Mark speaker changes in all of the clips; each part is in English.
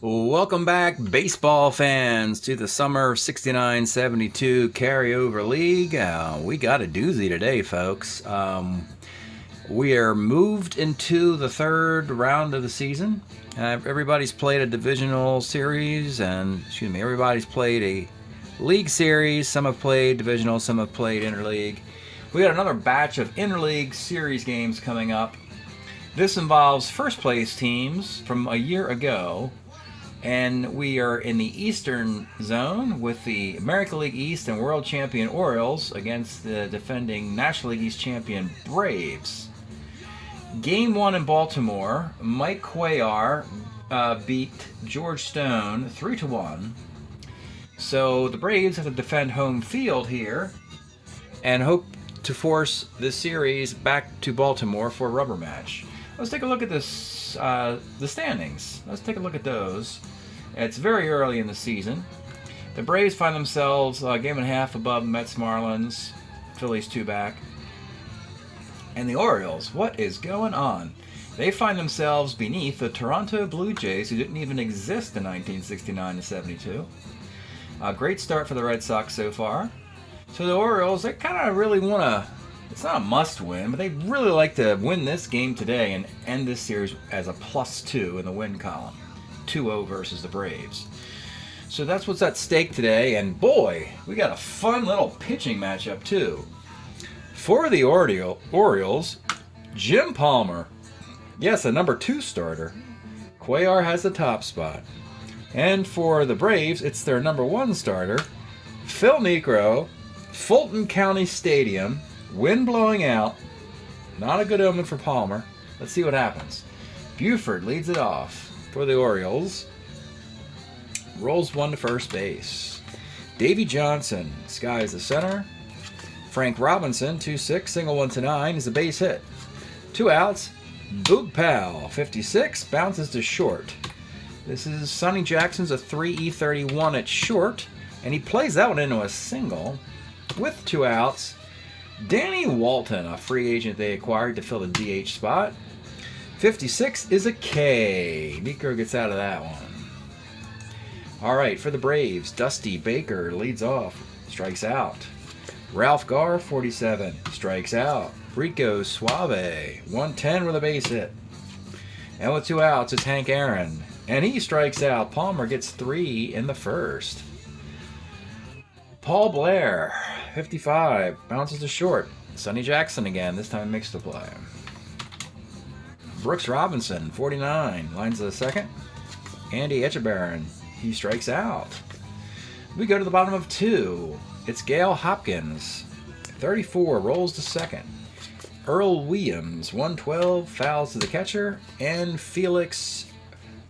Speaker 1: Welcome back, baseball fans, to the Summer 69-72 Carryover League. We got a doozy today, folks. We are moved into the third round of the season. Everybody's played a divisional series, and, everybody's played a league series. Some have played divisional, some have played interleague. We got another batch of interleague series games coming up. This involves first place teams from a year ago. And we are in the Eastern Zone with the American League East and World Champion Orioles against the defending National League East champion Braves. Game 1 in Baltimore, Mike Cuellar beat George Stone 3-1. So the Braves have to defend home field here and hope to force this series back to Baltimore for a rubber match. Let's take a look at this, the standings. Let's take a look at those. It's very early in the season. The Braves find themselves a game and a half above Mets, Marlins, Phillies 2 back. And the Orioles, what is going on? They find themselves beneath the Toronto Blue Jays, who didn't even exist in 1969-72. A great start for the Red Sox so far. So the Orioles, they kind of really want to, it's not a must-win, but they really like to win this game today and end this series as a +2 in the win column. 2-0 versus the Braves. So that's what's at stake today, and boy, we got a fun little pitching matchup too. For the Orioles, Jim Palmer, yes, a number 2 starter. Cuellar has the top spot. And for the Braves, it's their number 1 starter, Phil Niekro, Fulton County Stadium, wind blowing out. Not a good omen for Palmer. Let's see what happens. Buford leads it off for the Orioles. Rolls 1 to first base. Davey Johnson skies the center. Frank Robinson, 2-6, single 1 to 9, is a base hit. 2 outs. Boog Powell, 56, bounces to short. This is Sonny Jackson's a 3E31 at short, and he plays that one into a single with 2 outs. Danny Walton, a free agent they acquired to fill the DH spot. 56 is a K. Niekro gets out of that one. All right, for the Braves, Dusty Baker leads off, strikes out. Ralph Garr, 47, strikes out. Rico Suave, 110 with a base hit. And with 2 outs, it's Hank Aaron, and he strikes out. Palmer gets 3 in the first. Paul Blair, 55, bounces to short. Sonny Jackson again, this time makes the play. Brooks Robinson, 49, lines to the second. Andy Etchebarren, he strikes out. We go to the bottom of 2. It's Gale Hopkins, 34, rolls to second. Earl Williams, 112, fouls to the catcher. And Felix,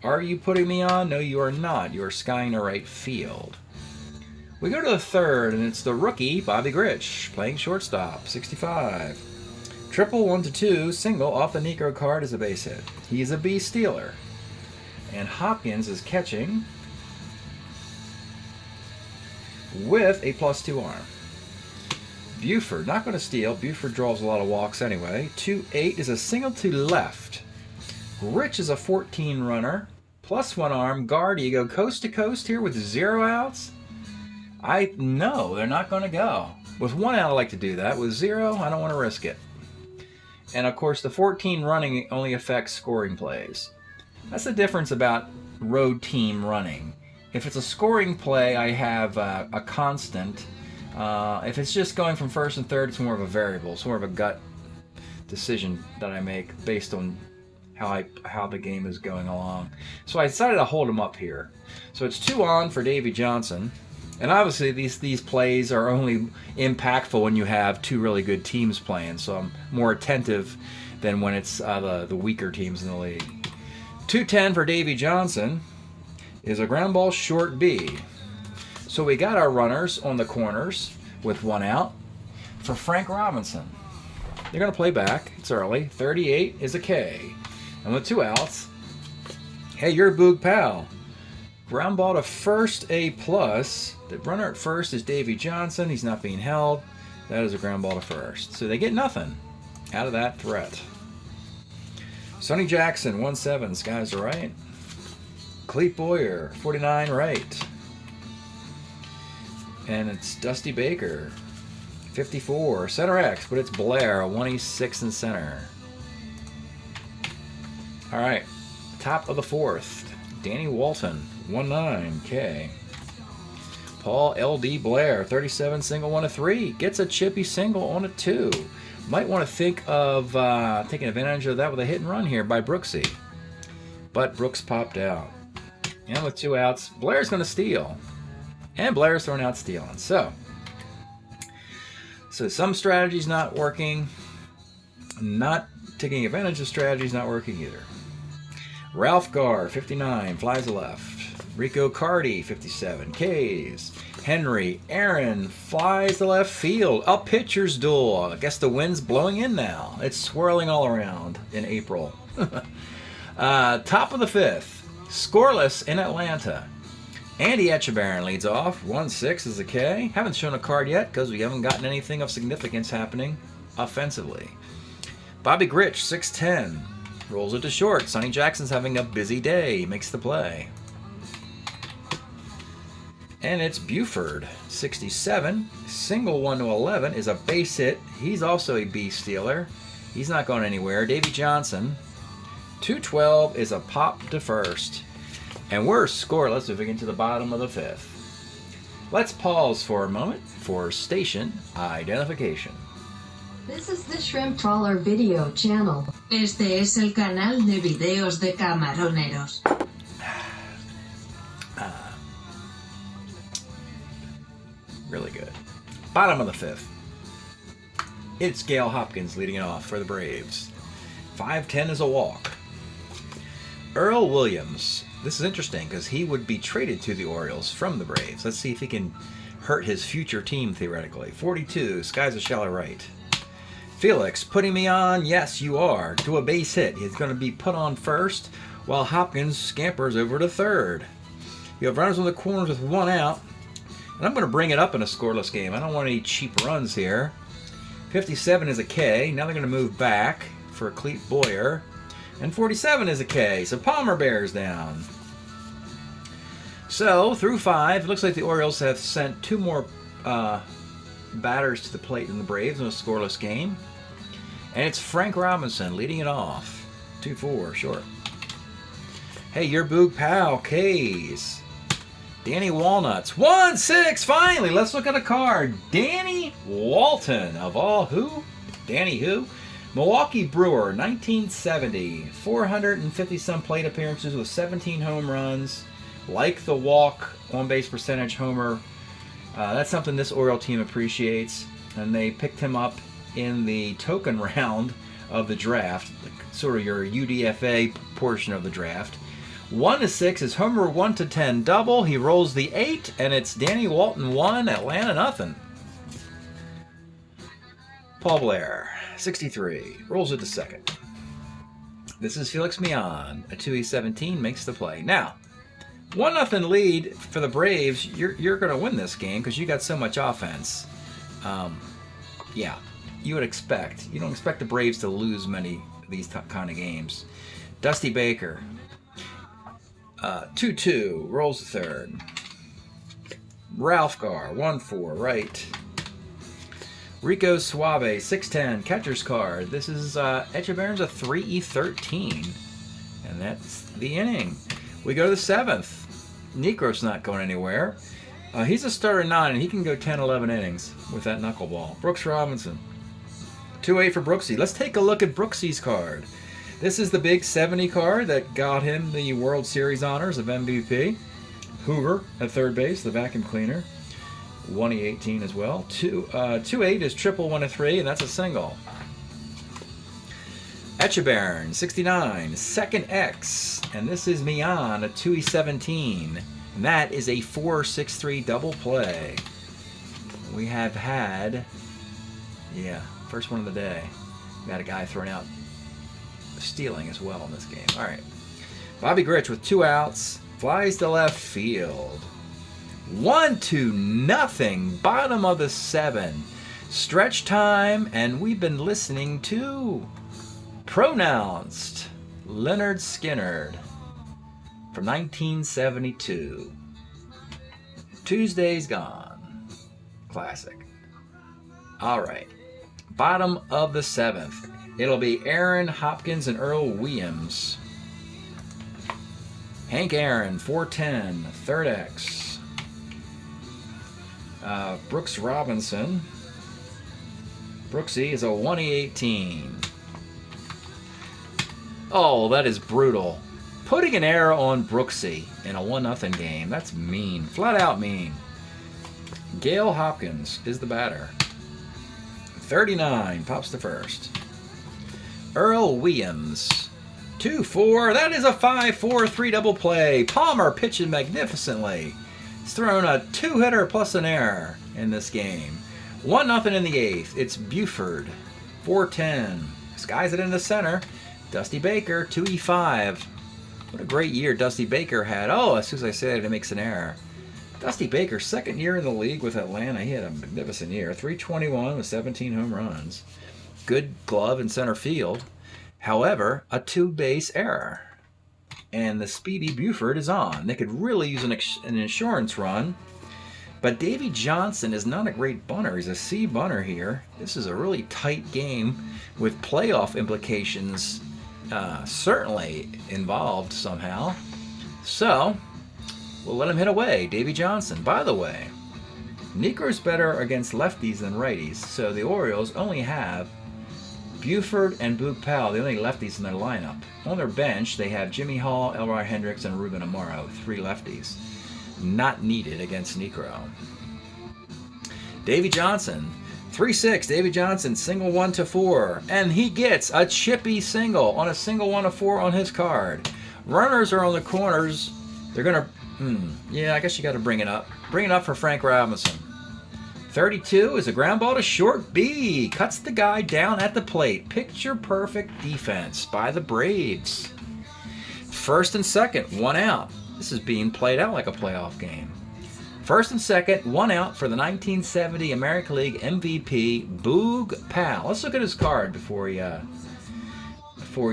Speaker 1: are you putting me on? No, you are not. You are skying to right field. We go to the third, and it's the rookie, Bobby Grich, playing shortstop, 65. Triple 1 to 2, single off the Niekro card is a base hit. He's a B stealer. And Hopkins is catching with a +2 arm. Buford, not going to steal. Buford draws a lot of walks anyway. 2-8 is a single to left. Rich is a 14 runner, +1 arm. Guard, you go coast to coast here with 0 outs? No, they're not going to go. With 1 out, I like to do that. With 0, I don't want to risk it. And of course, the 14 running only affects scoring plays. That's the difference about road team running. If it's a scoring play, I have a constant. If it's just going from first and third, it's more of a variable. It's more of a gut decision that I make based on how the game is going along. So I decided to hold him up here. So it's 2 on for Davey Johnson. And obviously these plays are only impactful when you have 2 really good teams playing, so I'm more attentive than when it's the weaker teams in the league. 2-10 for Davey Johnson is a ground ball short B. So we got our runners on the corners with 1 out. For Frank Robinson, they're going to play back. It's early. 38 is a K. And with 2 outs, hey, you're Boog Powell. Ground ball to first, A+. The runner at first is Davey Johnson. He's not being held. That is a ground ball to first. So they get nothing out of that threat. Sonny Jackson, 1-7, skies are right. Clete Boyer, 49 right. And it's Dusty Baker, 54. Center X, but it's Blair, 186 in center. All right, top of the fourth. Danny Walton, 1-9K. Paul L.D. Blair, 37 single, 1 of 3. Gets a chippy single on a 2. Might want to think of taking advantage of that with a hit and run here by Brooksy. But Brooks popped out. And with 2 outs, Blair's going to steal. And Blair's throwing out stealing. So some strategies not working. Not taking advantage of strategies not working either. Ralph Garr, 59, flies to left. Rico Cardi, 57, Ks. Henry Aaron flies to left field. A pitcher's duel. I guess the wind's blowing in now. It's swirling all around in April. Top of the fifth. Scoreless in Atlanta. Andy Etchebarren leads off. 1-6 is a K. Haven't shown a card yet because we haven't gotten anything of significance happening offensively. Bobby Grich, 6-10. Rolls it to short. Sonny Jackson's having a busy day. Makes the play. And it's Buford, 67. Single 1-11 is a base hit. He's also a base stealer. He's not going anywhere. Davey Johnson, 212 is a pop to first. And we're scoreless moving into the bottom of the fifth. Let's pause for a moment for station identification.
Speaker 2: This is the Shrimp Trawler video channel. Este es el canal de videos de camaroneros.
Speaker 1: Really good. Bottom of the fifth. It's Gale Hopkins leading it off for the Braves. 5-10 is a walk. Earl Williams. This is interesting because he would be traded to the Orioles from the Braves. Let's see if he can hurt his future team theoretically. 42, skies a shallow right. Felix, putting me on? Yes, you are. To a base hit. He's going to be put on first while Hopkins scampers over to third. You have runners on the corners with 1 out. And I'm going to bring it up in a scoreless game. I don't want any cheap runs here. 57 is a K. Now they're going to move back for Clete Boyer. And 47 is a K. So Palmer bears down. So through 5, it looks like the Orioles have sent 2 more batters to the plate than the Braves in a scoreless game. And it's Frank Robinson leading it off. 2-4, short. Hey, your Boog pal, K's. Danny Walnuts, 1-6, finally. Let's look at a card. Danny Walton, of all who? Danny who? Milwaukee Brewer, 1970. 450-some plate appearances with 17 home runs. Like the walk, on-base percentage homer. That's something this Oriole team appreciates. And they picked him up in the token round of the draft, sort of your UDFA portion of the draft. 1-6 is homer 1-10 double. He rolls the 8, and it's Danny Walton 1, Atlanta nothing. Paul Blair, 63, rolls it to second. This is Felix Mian. A 2-17 makes the play. Now, 1-0 lead for the Braves. You're going to win this game because you got so much offense. Yeah, you would expect. You don't expect the Braves to lose many of these kind of games. Dusty Baker. 2-2, rolls the third. Ralph Garr, 1-4, right. Rico Suave, 6-10, catcher's card. This is Etchebarren's a 3-13. And that's the inning. We go to the 7th. Necro's not going anywhere. He's a starter 9, and he can go 10-11 innings with that knuckleball. Brooks Robinson. 2-8 for Brooksy. Let's take a look at Brooksy's card. This is the big 70 card that got him the World Series honors of MVP. Hoover at third base, the vacuum cleaner. 1-18 as well. 2-8 is triple 1-3, and that's a single. Etchebarren, 69, second X. And this is Mian, a 2-17. And that is a 4-6-3 double play. We have had, first one of the day. We had a guy throwing out stealing as well in this game. All right. Bobby Grich with 2 outs. Flies to left field. 1-0. Bottom of the 7. Stretch time, and we've been listening to Pronounced Leonard Skinnard. from 1972. Tuesday's Gone. Classic. All right. Bottom of the 7th. It'll be Aaron Hopkins and Earl Williams. Hank Aaron, 410, third X. Brooks Robinson. Brooksy is a 118. Oh, that is brutal. Putting an error on Brooksy in a 1-0 game. That's mean. Flat out mean. Gale Hopkins is the batter. 39, pops to first. Earl Williams, 2-4. That is a 5-4-3 double play. Palmer pitching magnificently. He's thrown a 2-hitter plus an error in this game. 1-0 in the 8th. It's Buford, 410. Skies it in the center. Dusty Baker, 2E5. What a great year Dusty Baker had. Oh, as soon as I said it, it makes an error. Dusty Baker, second year in the league with Atlanta. He had a magnificent year. 321 with 17 home runs. Good glove in center field. However, a 2-base error. And the speedy Buford is on. They could really use an insurance run. But Davy Johnson is not a great bunter. He's a C bunter here. This is a really tight game with playoff implications certainly involved somehow. So, we'll let him hit away. Davy Johnson. By the way, Necro's better against lefties than righties, so the Orioles only have Buford and Boog Powell, the only lefties in their lineup. On their bench, they have Jimmy Hall, Elroy Hendricks, and Ruben Amaro, 3 lefties. Not needed against Necro. Davy Johnson, 3-6. Davy Johnson, single 1-4. And he gets a chippy single on a single 1-4 on his card. Runners are on the corners. They're going to... yeah, I guess you got to bring it up. Bring it up for Frank Robinson. 32 is a ground ball to short B. Cuts the guy down at the plate. Picture perfect defense by the Braves. First and second, 1 out. This is being played out like a playoff game. First and second, 1 out for the 1970 American League MVP, Boog Powell. Let's look at his card before he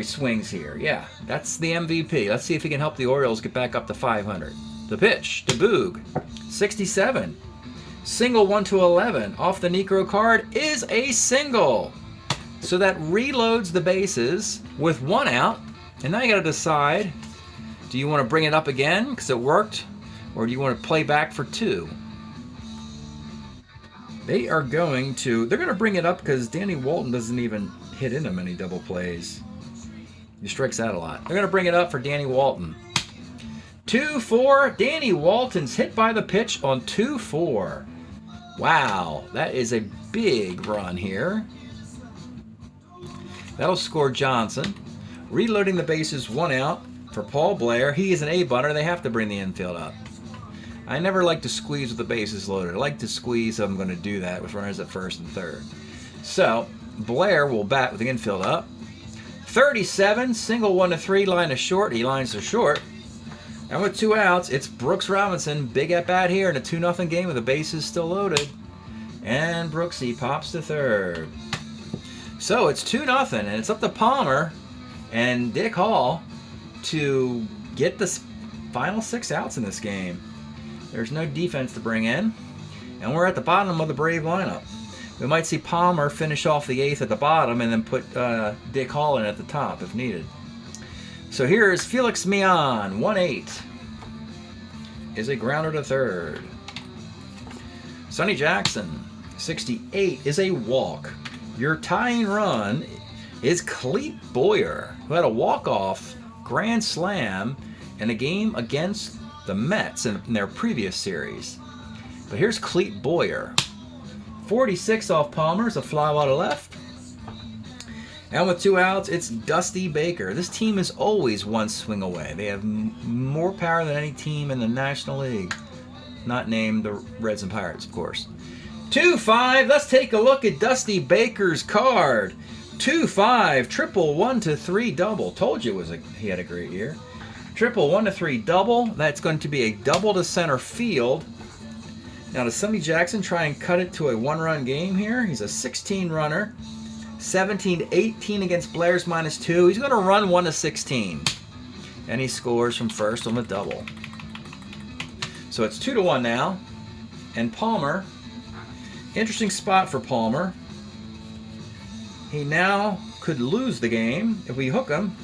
Speaker 1: swings here. Yeah, that's the MVP. Let's see if he can help the Orioles get back up to 500. The pitch to Boog, 67. Single 1-11 off the Necro card is a single. So that reloads the bases with 1 out. And now you got to decide, do you want to bring it up again because it worked? Or do you want to play back for 2? They're going to bring it up because Danny Walton doesn't even hit into many double plays. He strikes out a lot. They're going to bring it up for Danny Walton. 2-4. Danny Walton's hit by the pitch on 2-4. Wow, that is a big run here. That'll score Johnson. Reloading the bases, 1 out for Paul Blair. He is an A bunter. They have to bring the infield up. I never like to squeeze with the bases loaded. I like to squeeze if I'm going to do that with runners at first and third. So, Blair will bat with the infield up. 37, single 1-3, line to short. He lines to short. And with 2 outs, it's Brooks Robinson. Big at bat here in a 2-0 game with the bases still loaded. And Brooksy pops to third. So it's 2-0, and it's up to Palmer and Dick Hall to get the final 6 outs in this game. There's no defense to bring in, and we're at the bottom of the Brave lineup. We might see Palmer finish off the 8th at the bottom and then put Dick Hall in at the top if needed. So here's Felix Mian, 1-8. Is a grounder to third. Sonny Jackson, 68, is a walk. Your tying run is Clete Boyer, who had a walk-off grand slam in a game against the Mets in their previous series. But here's Clete Boyer. 46 off Palmer's, a fly ball to left. And with 2 outs, it's Dusty Baker. This team is always 1 swing away. They have more power than any team in the National League. Not named the Reds and Pirates, of course. 2-5. Let's take a look at Dusty Baker's card. 2-5. Triple 1-3 double. Told you he had a great year. Triple 1-3 double. That's going to be a double to center field. Now, does Sonny Jackson try and cut it to a 1-run game here? He's a 16 runner. 17-18 against Blair's -2. He's going to run 1-16. and he scores from first on the double. So it's 2-1 now. And Palmer, interesting spot for Palmer. He now could lose the game if we hook him.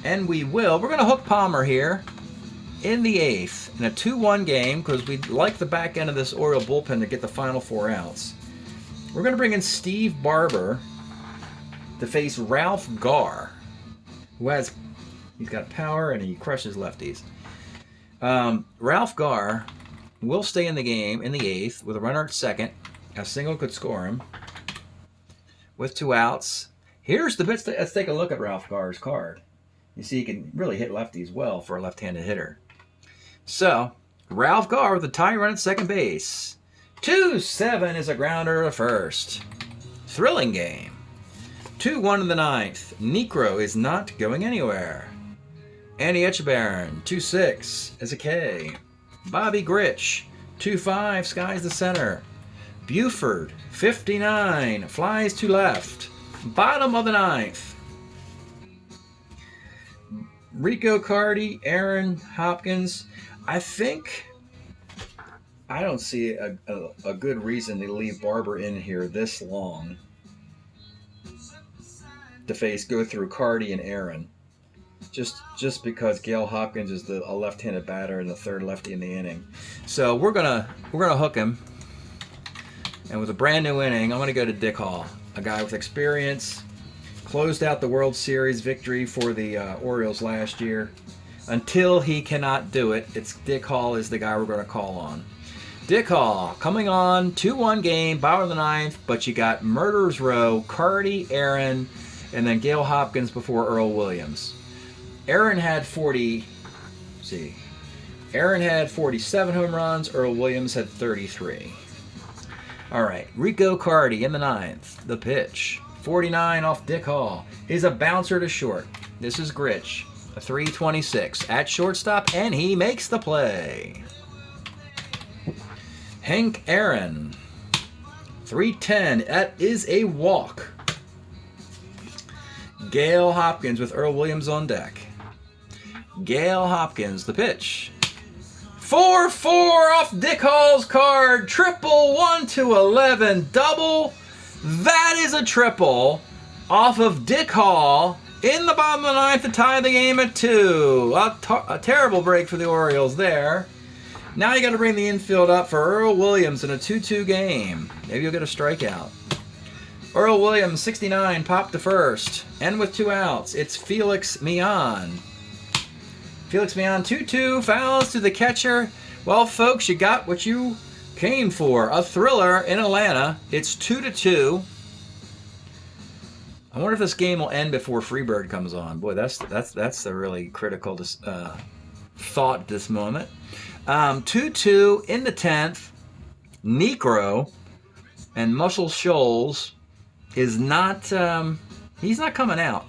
Speaker 1: And we will. We're going to hook Palmer here in the 8th in a 2-1 game because we like the back end of this Oriole bullpen to get the final 4 outs. We're going to bring in Steve Barber to face Ralph Garr, who he's got power and he crushes lefties. Ralph Garr will stay in the game in the 8th with a runner at second. A single could score him with 2 outs. Here's the bits. Let's take a look at Ralph Garr's card. You see he can really hit lefties well for a left-handed hitter. So, Ralph Garr with a tie run at second base. 2-7 is a grounder to first. Thrilling game. 2-1 in the 9th. Necro is not going anywhere. Andy Etchebarren, 2-6 is a K. Bobby Grich, 2-5, skies the center. Buford, 59, flies to left. Bottom of the 9th. Rico Cardi, Aaron Hopkins. I don't see a good reason to leave Barber in here this long to go through Cardi and Aaron. Just because Gale Hopkins is a left-handed batter and the third lefty in the inning. So we're gonna hook him. And with a brand new inning, I'm gonna go to Dick Hall, a guy with experience. Closed out the World Series victory for the Orioles last year. Until he cannot do it, Dick Hall is the guy we're going to call on. Dick Hall coming on, 2-1 game, bottom of the 9th, but you got Murderers Row, Cardi, Aaron, and then Gale Hopkins before Earl Williams. Aaron had 47 home runs, Earl Williams had 33. All right, Rico Cardi in the 9th, the pitch. 49 off Dick Hall is a bouncer to short. This is Grich, a 326 at shortstop, and he makes the play. Hank Aaron, 310. That is a walk. Gale Hopkins with Earl Williams on deck. Gale Hopkins, the pitch. 4-4 off Dick Hall's card. Triple 1-11 double. That is a triple off of Dick Hall in the bottom of the 9th to tie the game at 2. A terrible break for the Orioles there. Now you got to bring the infield up for Earl Williams in a 2-2 game. Maybe you'll get a strikeout. Earl Williams, 69, popped to first. And with 2 outs, it's Felix Mian. Felix Mian, 2-2, fouls to the catcher. Well, folks, you got what you came for. A thriller in Atlanta. It's 2-2. I wonder if this game will end before Freebird comes on. Boy, that's the really critical thought at this moment. 2-2 in the 10th. Necro and Muscle Shoals is not. He's not coming out.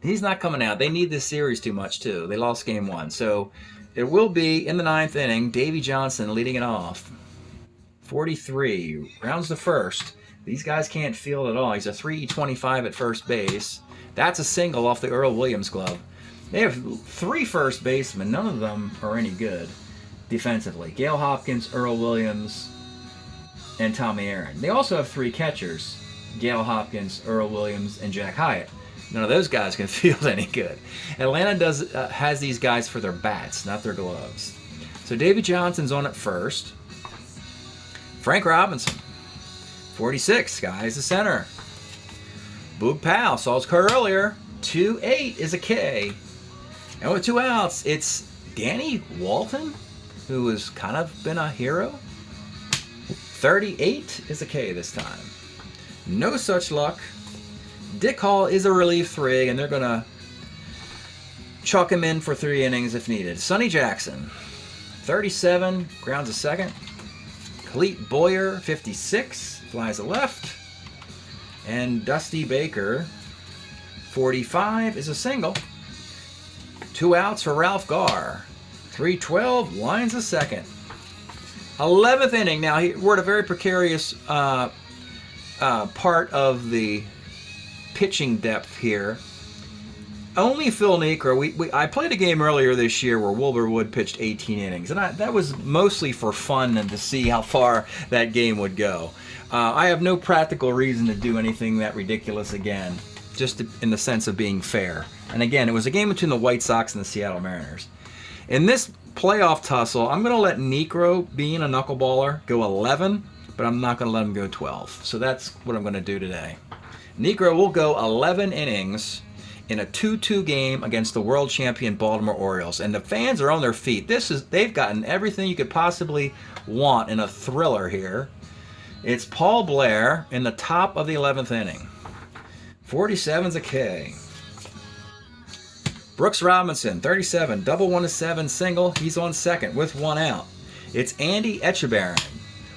Speaker 1: He's not coming out. They need this series too much too. They lost game 1, so it will be in the 9th inning. Davey Johnson leading it off. 43 rounds the first. These guys can't field at all. He's a 325 at first base. That's a single off the Earl Williams glove. They have 3 first basemen. None of them are any good defensively. Gale Hopkins, Earl Williams, and Tommy Aaron. They also have 3 catchers. Gale Hopkins, Earl Williams, and Jack Hyatt. None of those guys can field any good. Atlanta has these guys for their bats, not their gloves. So Davey Johnson's on at first. Frank Robinson, 46, guys, the center. Boog Powell, saw his card earlier. 2-8 is a K. And with 2 outs, it's Danny Walton, who has kind of been a hero. 38 is a K this time. No such luck. Dick Hall is a relief 3, and they're going to chalk him in for 3 innings if needed. Sonny Jackson, 37, grounds a second. Clete Boyer, 56, flies to left. And Dusty Baker, 45, is a single. 2 outs for Ralph Garr. 312, lines a second. 11th inning. Now, we're at a very precarious part of the pitching depth here. only Phil Niekro. I played a game earlier this year where Wilbur Wood pitched 18 innings, and that was mostly for fun and to see how far that game would go. I have no practical reason to do anything that ridiculous again, just in the sense of being fair. And again, it was a game between the White Sox and the Seattle Mariners. In this playoff tussle, I'm going to let Niekro, being a knuckleballer, go 11, but I'm not going to let him go 12. So that's what I'm going to do today. Niekro will go 11 innings in a 2-2 game against the world champion Baltimore Orioles. And the fans are on their feet. They've gotten everything you could possibly want in a thriller here. It's Paul Blair in the top of the 11th inning. 47's a K. Brooks Robinson, 37, double 1-7 single. He's on second with 1 out. It's Andy Etchebarren.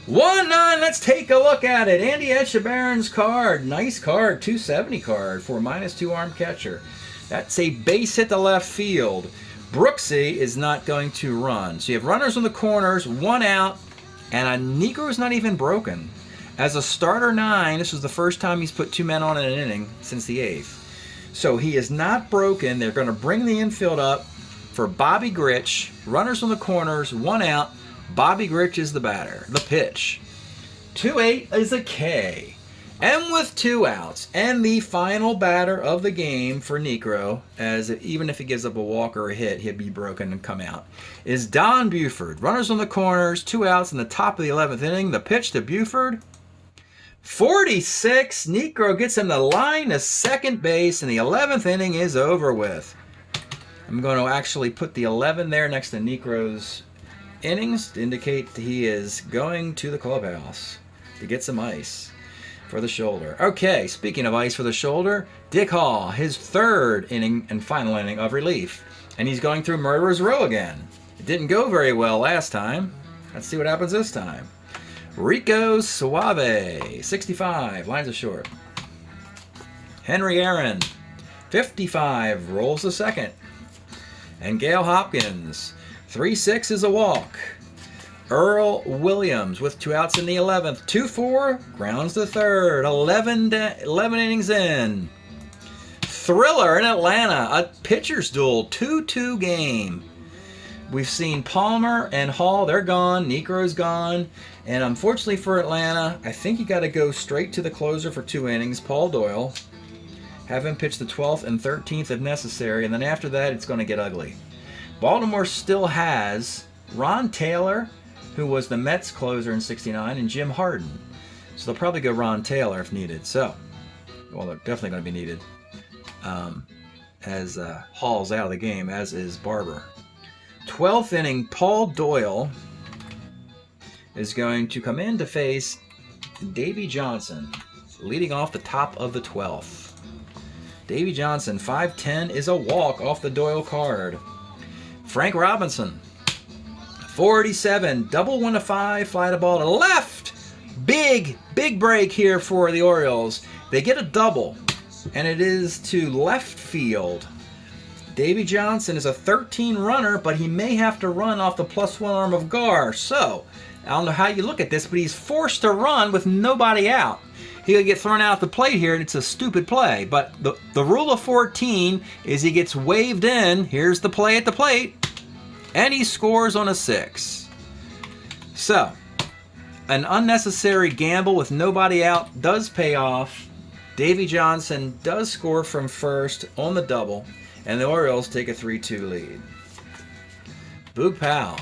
Speaker 1: 1-9, let's take a look at it. Andy Etchebarren's card. Nice card, 270 card for a -2 arm catcher. That's a base hit to left field. Brooksy is not going to run. So you have runners on the corners, 1 out, and Niekro is not even broken. As a starter 9, this was the first time he's put 2 men on in an inning since the 8th. So he is not broken. They're going to bring the infield up for Bobby Grich. Runners on the corners, 1 out. Bobby Grich is the batter. The pitch. 2-8 is a K. And with 2 outs, and the final batter of the game for Niekro, even if he gives up a walk or a hit, he'll be broken and come out, is Don Buford. Runners on the corners, 2 outs in the top of the 11th inning. The pitch to Buford. 46. Niekro gets him the line to second base, and the 11th inning is over with. I'm going to actually put the 11 there next to Niekro's innings to indicate that he is going to the clubhouse to get some ice for the shoulder. Okay, speaking of ice for the shoulder, Dick Hall, his 3rd inning and final inning of relief. And he's going through Murderer's Row again. It didn't go very well last time. Let's see what happens this time. Rico Suave, 65, lines of short. Henry Aaron, 55, rolls the second. And Gale Hopkins, 3-6 is a walk. Earl Williams with 2 outs in the 11th. 2-4, grounds the third. 11 innings in. Thriller in Atlanta, a pitcher's duel, 2-2 game. We've seen Palmer and Hall, they're gone. Niekro's gone. And unfortunately for Atlanta, I think you got to go straight to the closer for 2 innings, Paul Doyle. Have him pitch the 12th and 13th if necessary, and then after that, it's going to get ugly. Baltimore still has Ron Taylor, who was the Mets closer in '69, and Jim Harden. So they'll probably go Ron Taylor if needed. So, well, they're definitely going to be needed as Hall's out of the game, as is Barber. 12th inning, Paul Doyle is going to come in to face Davey Johnson, leading off the top of the 12th. Davey Johnson, 5'10", is a walk off the Doyle card. Frank Robinson, 47, double 1-5, fly the ball to left. Big break here for the Orioles. They get a double, and it is to left field. Davey Johnson is a 13 runner, but he may have to run off the +1 arm of Gar. So, I don't know how you look at this, but he's forced to run with nobody out. He'll get thrown out the plate here, and it's a stupid play. But the rule of 14 is he gets waved in. Here's the play at the plate. And he scores on a 6. So, an unnecessary gamble with nobody out does pay off. Davey Johnson does score from first on the double. And the Orioles take a 3-2 lead. Boog Powell,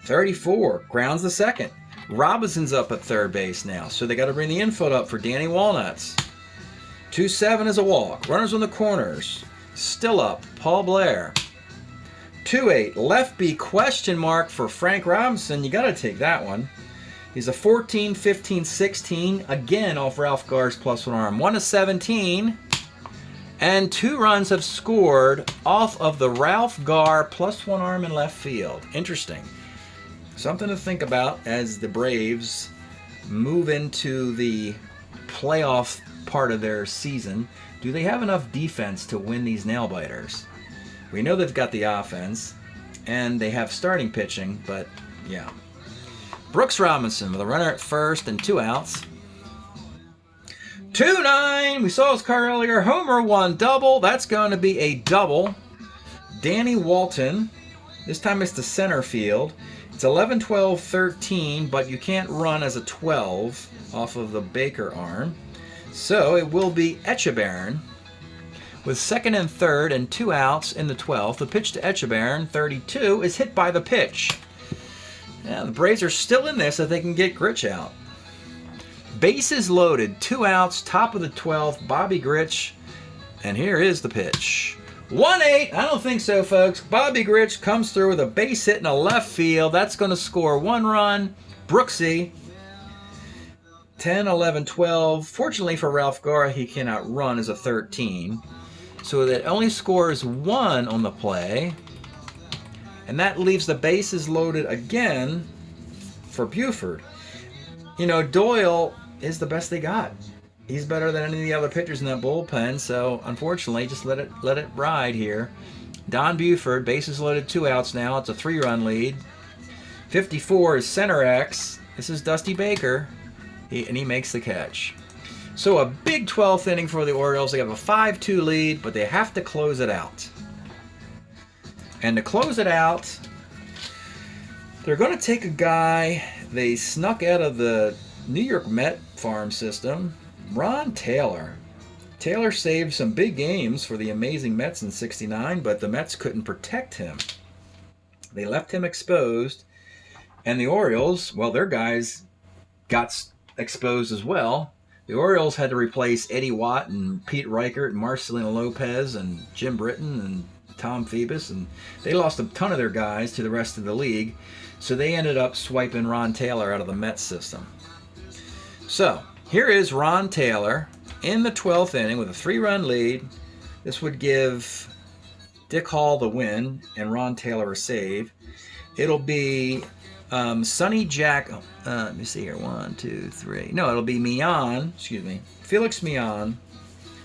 Speaker 1: 34, grounds the second. Robinson's up at third base now, so they got to bring the infield up for Danny Walnuts. 2-7 is a walk. Runners on the corners. Still up, Paul Blair. 2-8, left B question mark for Frank Robinson. You got to take that one. He's a 14, 15, 16, again off Ralph Gar's +1 arm. 1-17. And 2 runs have scored off of the Ralph Gar +1 arm in left field. Interesting. Something to think about as the Braves move into the playoff part of their season. Do they have enough defense to win these nail-biters? We know they've got the offense, and they have starting pitching, but yeah. Brooks Robinson with a runner at first and 2 outs. 2-9. We saw his car earlier. Homer 1 double. That's going to be a double. Danny Walton. This time it's the center field. It's 11, 12, 13, but you can't run as a 12 off of the Baker arm. So it will be Echebarren with second and third and 2 outs in the 12th. The pitch to Echebarren, 32, is hit by the pitch. Now, the Braves are still in this if they can get Grich out. Bases loaded, 2 outs, top of the 12th, Bobby Grich. And here is the pitch. 1-8. I don't think so, folks. Bobby Grich comes through with a base hit in a left field. That's going to score 1 run. Brooksy. 10, 11, 12. Fortunately for Ralph Garra, he cannot run as a 13. So that only scores 1 on the play. And that leaves the bases loaded again for Buford. You know, Doyle is the best they got. He's better than any of the other pitchers in that bullpen, so unfortunately, just let it ride here. Don Buford, bases loaded, 2 outs now. It's a 3-run lead. 54 is center X. This is Dusty Baker, and he makes the catch. So a big 12th inning for the Orioles. They have a 5-2 lead, but they have to close it out. And to close it out, they're going to take a guy they snuck out of the New York Met farm system, Ron Taylor. Taylor saved some big games for the amazing Mets in '69, but the Mets couldn't protect him. They left him exposed, and the Orioles, well, their guys got exposed as well. The Orioles had to replace Eddie Watt and Pete Reichert and Marcelino Lopez and Jim Britton and Tom Phoebus, and they lost a ton of their guys to the rest of the league, so they ended up swiping Ron Taylor out of the Mets system. So, here is Ron Taylor in the 12th inning with a 3-run lead. This would give Dick Hall the win and Ron Taylor a save. It'll be Sonny Jack. Let me see here. 1, 2, 3. No, it'll be Felix Millan,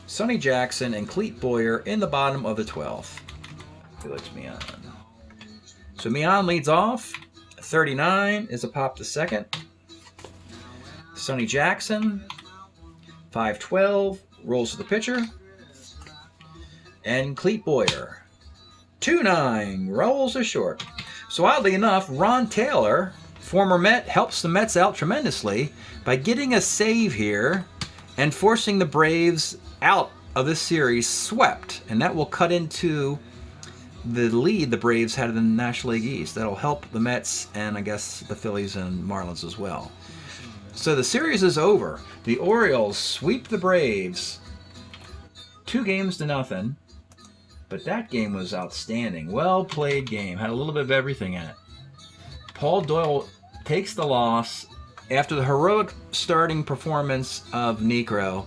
Speaker 1: Sonny Jackson, and Clete Boyer in the bottom of the 12th. Felix Millan. So Millan leads off. 39 is a pop to second. Sonny Jackson, 5-12, rolls to the pitcher. And Clete Boyer, 2-9, rolls to short. So oddly enough, Ron Taylor, former Met, helps the Mets out tremendously by getting a save here and forcing the Braves out of this series swept. And that will cut into the lead the Braves had in the National League East. That'll help the Mets and I guess the Phillies and Marlins as well. So the series is over. The Orioles sweep the Braves 2-0. But that game was outstanding. Well played game. Had a little bit of everything in it. Paul Doyle takes the loss after the heroic starting performance of Niekro.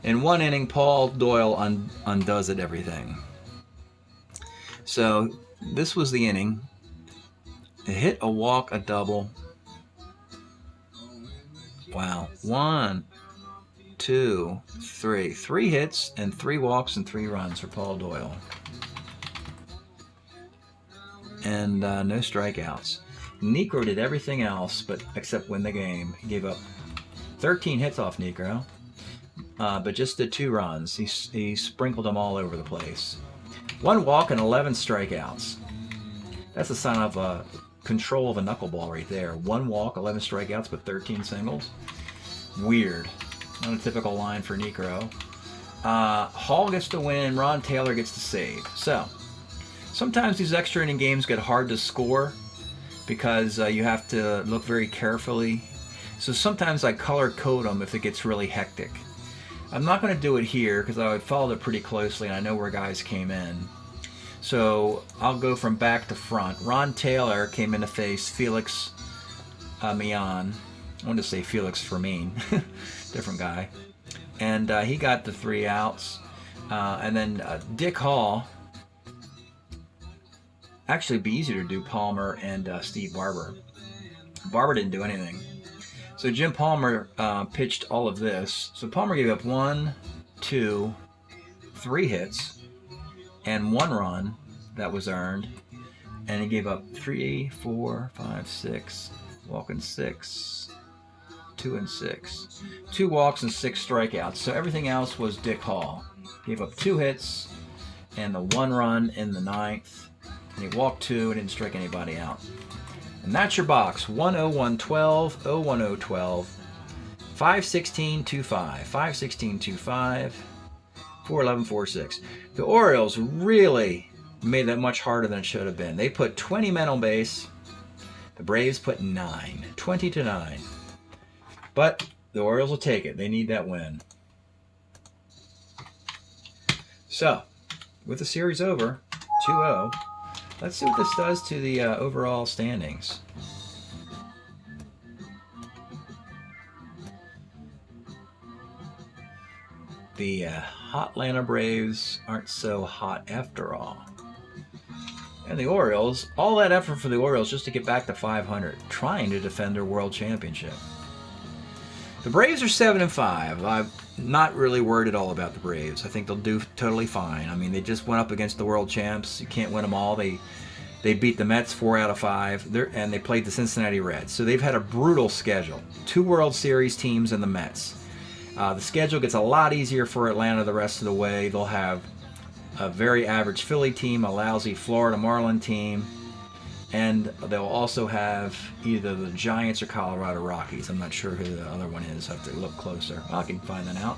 Speaker 1: In 1 inning, Paul Doyle undoes it everything. So this was the inning. A hit, a walk, a double. Wow. 1, 2, 3. 3 hits and 3 walks and 3 runs for Paul Doyle. And no strikeouts. Niekro did everything else except win the game. He gave up 13 hits off Niekro, but just did 2 runs. He sprinkled them all over the place. 1 walk and 11 strikeouts. That's a sign of control of a knuckleball right there. 1 walk, 11 strikeouts, but 13 singles. Weird. Not a typical line for Niekro. Hall gets the win. Ron Taylor gets the save. So, sometimes these extra inning games get hard to score because you have to look very carefully. So sometimes I color code them if it gets really hectic. I'm not going to do it here because I followed it pretty closely and I know where guys came in. So I'll go from back to front. Ron Taylor came in to face Felix Millan. I wanted to say Felix Fermin. Different guy. And he got the 3 outs. And then Dick Hall. Actually, it'd be easier to do Palmer and Steve Barber. Barber didn't do anything. So Jim Palmer pitched all of this. So Palmer gave up 1, 2, 3 hits and 1 run that was earned. And he gave up 3, 4, 5, 6, walking 6, 2 and 6. 2 walks and 6 strikeouts. So everything else was Dick Hall. Gave up 2 hits and the 1 run in the 9th. And he walked 2 and didn't strike anybody out. And that's your box. 10112, 01012, 51625, 51625, 41146. The Orioles really made that much harder than it should have been. They put 20 men on base. The Braves put 9. 20 to 9. But the Orioles will take it. They need that win. So, with the series over, 2-0, let's see what this does to the overall standings. The hot Atlanta Braves aren't so hot after all. And the Orioles, all that effort for the Orioles just to get back to 500, trying to defend their world championship. The Braves are 7-5. I'm not really worried at all about the Braves. I think they'll do totally fine. I mean, they just went up against the world champs. You can't win them all. They beat the Mets 4 out of 5, and they played the Cincinnati Reds. So they've had a brutal schedule. 2 World Series teams and the Mets. The schedule gets a lot easier for Atlanta the rest of the way. They'll have a very average Philly team, a lousy Florida Marlin team, and they'll also have either the Giants or Colorado Rockies. I'm not sure who the other one is. I have to look closer. I can find that out.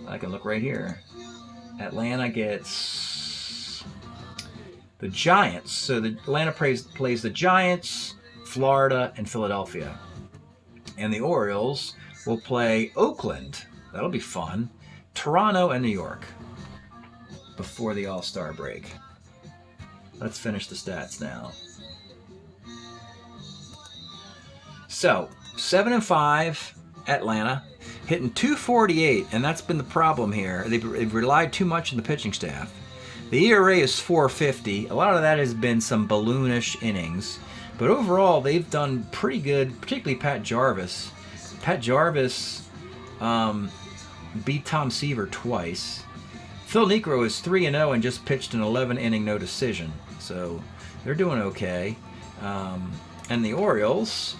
Speaker 1: I can look right here. Atlanta gets the Giants. So the Atlanta plays the Giants, Florida, and Philadelphia. And the Orioles will play Oakland. That'll be fun. Toronto and New York before the All-Star break. Let's finish the stats now. So, 7-5 Atlanta, hitting .248, and that's been the problem here. They've relied too much on the pitching staff. The ERA is .450. A lot of that has been some balloonish innings. But overall, they've done pretty good, particularly Pat Jarvis. Pat Jarvis beat Tom Seaver twice. Phil Niekro is 3-0 and just pitched an 11-inning no decision. So they're doing okay. And the Orioles,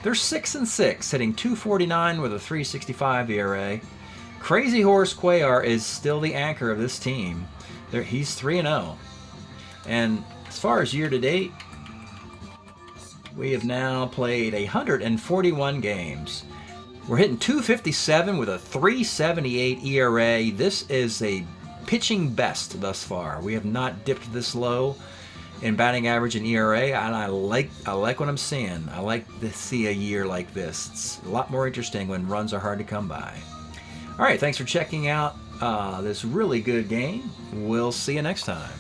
Speaker 1: they're 6-6, hitting .249 with a .365 ERA. Crazy Horse Cuellar is still the anchor of this team. He's 3-0. And as far as year-to-date, we have now played 141 games. We're hitting .257 with a .378 ERA. This is a pitching best thus far. We have not dipped this low in batting average and ERA, and I like what I'm seeing. I like to see a year like this. It's a lot more interesting when runs are hard to come by. All right, thanks for checking out this really good game. We'll see you next time.